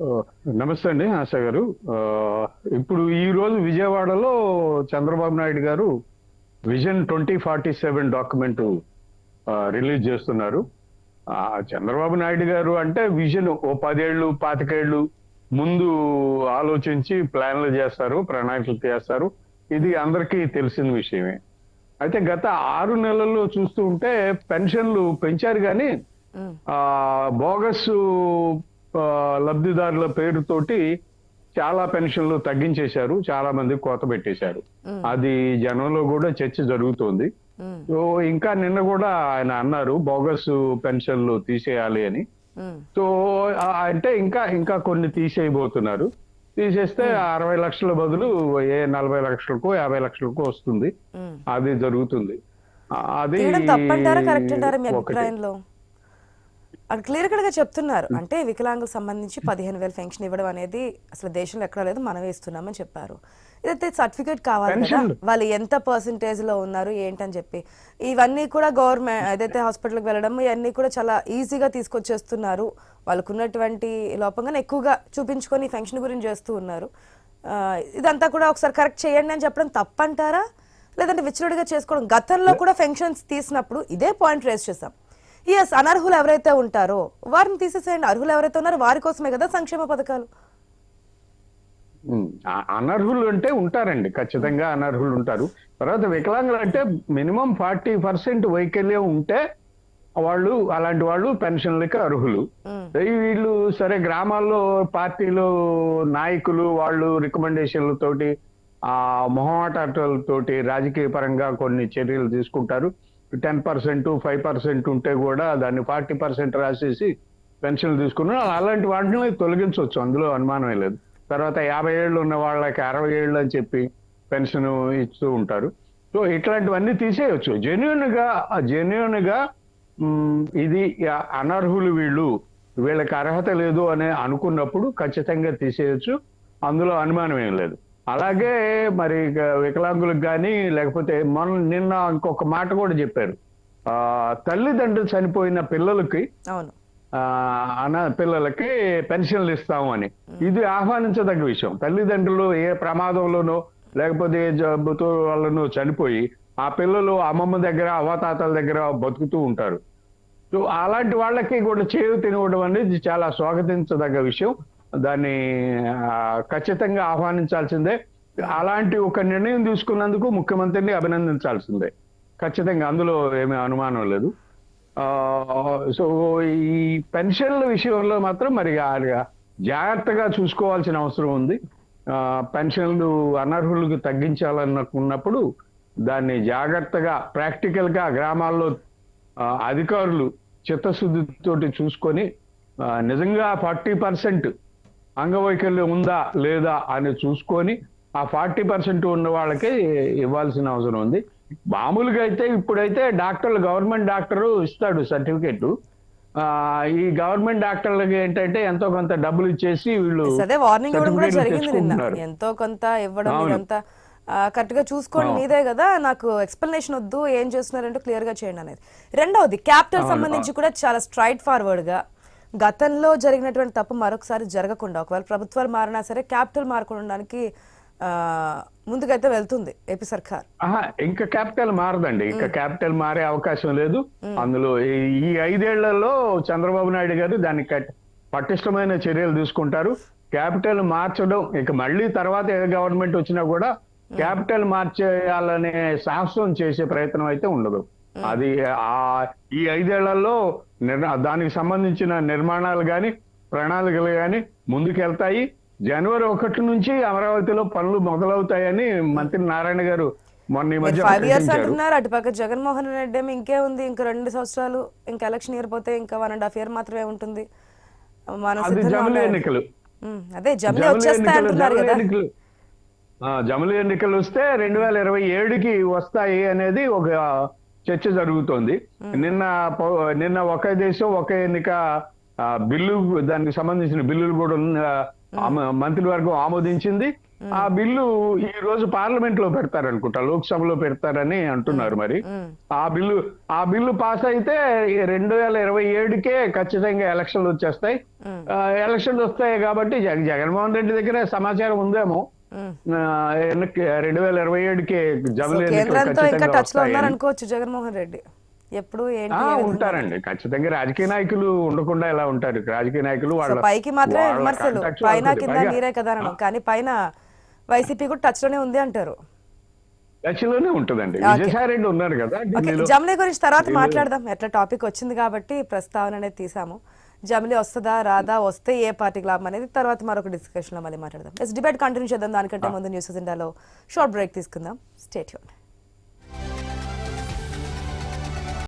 ఆ, నమస్తే అండి ఆశా గారు. ఆ, ఇప్పుడు ఈ రోజు విజయవాడలో చంద్రబాబు నాయుడు గారు విజన్ 2047 డాక్యుమెంట్ రిలీజ్ చేస్తున్నారు. ఆ, చంద్రబాబు నాయుడు గారు అంటే విజన్ ఓ 10 ఏళ్ళు 25 ఏళ్ళు ముందు ఆలోచించి ప్లాన్లు చేస్తారు, ప్రణాళికలు చేస్తారు. ఇది అందరికీ తెలిసిన విషయమే. అయితే గత 6 నెలల్లో చూస్తూ ఉంటే పెన్షన్లు పెంచారు కానీ ఉమ్, ఆ బోగస్ లబ్ధిదారుల పేరుతోటి చాలా పెన్షన్లు తగ్గించేశారు, చాలా మంది కోత పెట్టేశారు. ఉమ్, అది జనంలో కూడా చర్చ జరుగుతోంది. ఉమ్, సో ఇంకా నిన్న కూడా ఆయన అన్నారు బోగస్ పెన్షన్లు తీసేయాలి అని. ఉమ్, సో అంటే ఇంకా ఇంకా కొన్ని తీసేయబోతున్నారు. తీసేస్తే ఉమ్, 60 లక్షల బదులు 40 లక్షలకో 50 లక్షలకో వస్తుంది. ఉమ్. అది జరుగుతుంది. అది తీయడం తప్పంటారా కరెక్ట్ అంటారా మీ ఒకటి. అభిప్రాయంలో? అక్కడ క్లియర్ కట్ గా చెప్తున్నారు, అంటే వికలాంగులకు సంబంధించి 15,000 పెన్షన్ ఇవ్వడం అనేది అసలు దేశంలో ఎక్కడ లేదు, మనమే ఇస్తున్నామని చెప్పారు. ఇదైతే సర్టిఫికేట్ కావాలి కదా, పెన్షన్ వాళ్ళు ఎంత పర్సంటేజ్ లో ఉన్నారు ఏంటని చెప్పి. ఇవన్నీ కూడా గవర్నమెంట్ ఏదైతే హాస్పిటల్కి వెళ్ళడం ఇవన్నీ కూడా చాలా ఈజీగా తీసుకొచ్చేస్తున్నారు. వాళ్ళకు ఉన్నటువంటి లోపంగానే ఎక్కువగా చూపించుకొని పెన్షన్ గురించి చేస్తూ ఉన్నారు. ఆ, ఇదంతా కూడా ఒకసారి కరెక్ట్ చేయండి అని చెప్పడం తప్పంటారా, లేదంటే విచ్చలవిడిగా చేసుకోవడం? గతంలో కూడా పెన్షన్స్ తీసినప్పుడు ఇదే పాయింట్ రేస్ చేశాం. ఎస్, అనర్హులు ఎవరైతే ఉంటారో వారిని తీసేసేయండి, అర్హులు ఎవరైతే ఉన్నారో వారి కోసమే కదా సంక్షేమ పథకాలు. అనర్హులు అంటే ఉంటారండి, ఖచ్చితంగా అనర్హులు ఉంటారు. తర్వాత వికలాంగులు అంటే మినిమం 40% వైకల్యం ఉంటే వాళ్ళు, అలాంటి వాళ్ళు పెన్షన్లకి అర్హులు. ఉమ్, వీళ్ళు సరే గ్రామాల్లో పార్టీలు నాయకులు వాళ్ళు రికమెండేషన్లతోటి ఆ మొహమాటాలతోటి రాజకీయ పరంగా కొన్ని చర్యలు తీసుకుంటారు. 10% 5% ఉంటే కూడా దాన్ని 40% రాసేసి పెన్షన్లు తీసుకున్నారు. అలాంటి వాటిని తొలగించవచ్చు, అందులో అనుమానమే లేదు. తర్వాత 50 ఏళ్ళు ఉన్న వాళ్ళకి 60 ఏళ్ళు అని చెప్పి పెన్షన్ ఇస్తూ ఉంటారు. సో ఇట్లాంటివన్నీ తీసేయచ్చు. జెన్యున్ గా ఇది అనర్హులు వీళ్ళు, వీళ్ళకి అర్హత లేదు అని అనుకున్నప్పుడు ఖచ్చితంగా తీసేయచ్చు, అందులో అనుమానం ఏం లేదు. అలాగే మరి వికలాంగులకు కానీ లేకపోతే నిన్న ఇంకొక మాట కూడా చెప్పారు. ఆ తల్లిదండ్రులు చనిపోయిన పిల్లలకి అవును. పిల్లలకి పెన్షన్లు ఇస్తాము అని. ఇది ఆహ్వానించదగ్గ విషయం. తల్లిదండ్రులు ఏ ప్రమాదంలోనో లేకపోతే ఏ జబ్బుతో వాళ్ళను చనిపోయి ఆ పిల్లలు అమ్మమ్మ దగ్గర అవ్వతాతల దగ్గర బతుకుతూ ఉంటారు. సో అలాంటి వాళ్ళకి కూడా చేయూతనివ్వడం అనేది చాలా స్వాగతించదగ్గ విషయం. దాన్ని ఖచ్చితంగా ఆహ్వానించాల్సిందే. అలాంటి ఒక నిర్ణయం తీసుకున్నందుకు ముఖ్యమంత్రిని అభినందించాల్సిందే ఖచ్చితంగా, అందులో ఏమీ అనుమానం లేదు. సో ఈ పెన్షన్ల విషయంలో మాత్రం మరి జాగ్రత్తగా చూసుకోవాల్సిన అవసరం ఉంది. పెన్షన్లు అనర్హులకు తగ్గించాలనుకున్నప్పుడు దాన్ని జాగ్రత్తగా ప్రాక్టికల్ గా గ్రామాల్లో అధికారులు చిత్తశుద్ధితోటి చూసుకొని నిజంగా 40% అంగవైకల్యం ఉందా లేదా అని చూసుకొని ఆ 40% ఉన్న వాళ్ళకే ఇవ్వాల్సిన అవసరం ఉంది. మామూలుగా అయితే ఇప్పుడైతే డాక్టర్లు, గవర్నమెంట్ డాక్టరు ఇస్తాడు సర్టిఫికెట్. ఈ గవర్నమెంట్ డాక్టర్లకి ఏంటంటే ఎంతో కొంత డబ్బులు ఇచ్చేసి వీళ్ళు అదే వార్నింగ్ ఇవ్వడం కూడా సర్టిఫికెట్లు జరిగింది నిన్న, తెచ్చుకుంటున్నారు. ఎంతో కొంత ఇవ్వడం. అవును, ఇదంతా కరెక్ట్ గా చూసుకోండి, అవును, మీదే కదా, నాకు ఎక్స్ప్లెనేషన్ వద్దు, ఏం చేస్తున్నారంటే క్లియర్ గా చేయండి అనేది. రెండవది క్యాపిటల్ అవును, సంబంధించి కూడా చాలా స్ట్రైట్ ఫార్వర్డ్ గా గతంలో జరిగినటువంటి తప్పు మరొకసారి జరగకుండా, ఒకవేళ ప్రభుత్వాలు మారినా సరే క్యాపిటల్ మారకుండా ముందుకైతే వెళ్తుంది ఏపీ సర్కార్. ఇంకా క్యాపిటల్ మారదండి, ఇంకా క్యాపిటల్ మారే అవకాశం లేదు. అందులో ఈ 5 ఏళ్లలో చంద్రబాబు నాయుడు గారు దానికి పటిష్టమైన చర్యలు తీసుకుంటారు. క్యాపిటల్ మార్చడం ఇక మళ్ళీ తర్వాత ఏ గవర్నమెంట్ వచ్చినా కూడా క్యాపిటల్ మార్చేయాలనే సాహసం చేసే ప్రయత్నం అయితే ఉండదు. అది ఈ 5 ఏళ్లలో దానికి సంబంధించిన నిర్మాణాలు కానీ ప్రణాళికలు కానీ ముందుకెళ్తాయి. జనవరి 1 నుంచి అమరావతిలో పనులు మొదలవుతాయని మంత్రి నారాయణ గారు మొన్న ఈ మధ్య 5 years ప్రకటించారు. అంటున్నారు. అటుపక్క జగన్మోహన్ రెడ్డి ఏమో ఇంకే ఉంది, ఇంకా 2 సంవత్సరాలు, ఇంకా ఎలక్షన్ ఇయర్ పోతే ఇంకా 1.5 year మాత్రమే ఉంటుంది. మన అది సిద్ధంగా జమిలీ ఉన్నారు. ఎన్నికలు, అదే జమిలీ జమిలీ వచ్చేస్తాయి ఎన్నికలు, అంటున్నారు జమిలీ కదా. ఎన్నికలు జమిలీ ఎన్నికలు వస్తే 2027కి వస్తాయి అనేది ఒక చర్చ జరుగుతోంది. నిన్న ఒకే దేశం ఒకే ఎన్నిక బిల్లు, దానికి సంబంధించిన బిల్లులు కూడా మంత్రివర్గం ఆమోదించింది. ఆ బిల్లు ఈ రోజు పార్లమెంట్ లో పెడతారనుకుంటా, లోక్సభలో పెడతారని అంటున్నారు. మరి ఆ బిల్లు పాస్ అయితే 2027కే ఖచ్చితంగా ఎలక్షన్లు వచ్చేస్తాయి. ఎలక్షన్లు వస్తాయి కాబట్టి జగన్మోహన్ రెడ్డి దగ్గర సమాచారం ఉందేమో 2027కే జమిలి ఎన్నికలు కేంద్రంతో ఇంకా ఖచ్చితంగా టచ్ లో వస్తాయని. ఉన్నారనుకోవచ్చు జగన్మోహన్ రెడ్డి. ఎప్పుడు ఏంటి ఏ విధంగా? ఉంటారండి ఖచ్చితంగా. రాజకీయ నాయకులు ఉండకుండా ఎలా ఉంటారు? రాజకీయ నాయకులు సో వాళ్ళ పైకి మాత్రమే వాళ్ళ విమర్శలు, contacts పైన వాళ్ళకు కింద పైగా మీరే కదా అనడం, కానీ పైన వైసీపీ కూడా టచ్ లోనే ఉంది అంటారు. టచ్లోనే ఉంటుందండి. Okay. విజయసాయి రెడ్డి ఉన్నారు కదా ఓకే, ఢిల్లీలో. జమిలీ గురించి తర్వాత మాట్లాడదాం. ఎట్లా టాపిక్ వచ్చింది కాబట్టి ప్రస్తావన అనేది తీసాము. జమిలీ వస్తుందా రాదా, వస్తే ఏ పార్టీకి లాభం అనేది తర్వాత మరొక డిస్కషన్ లో మళ్ళీ మాట్లాడదాం. డిబేట్ కంటిన్యూ చేద్దాం. దానికంటే ముందు న్యూస్ ఇండియాలో షార్ట్ బ్రేక్ తీసుకుందాం. Stay tuned.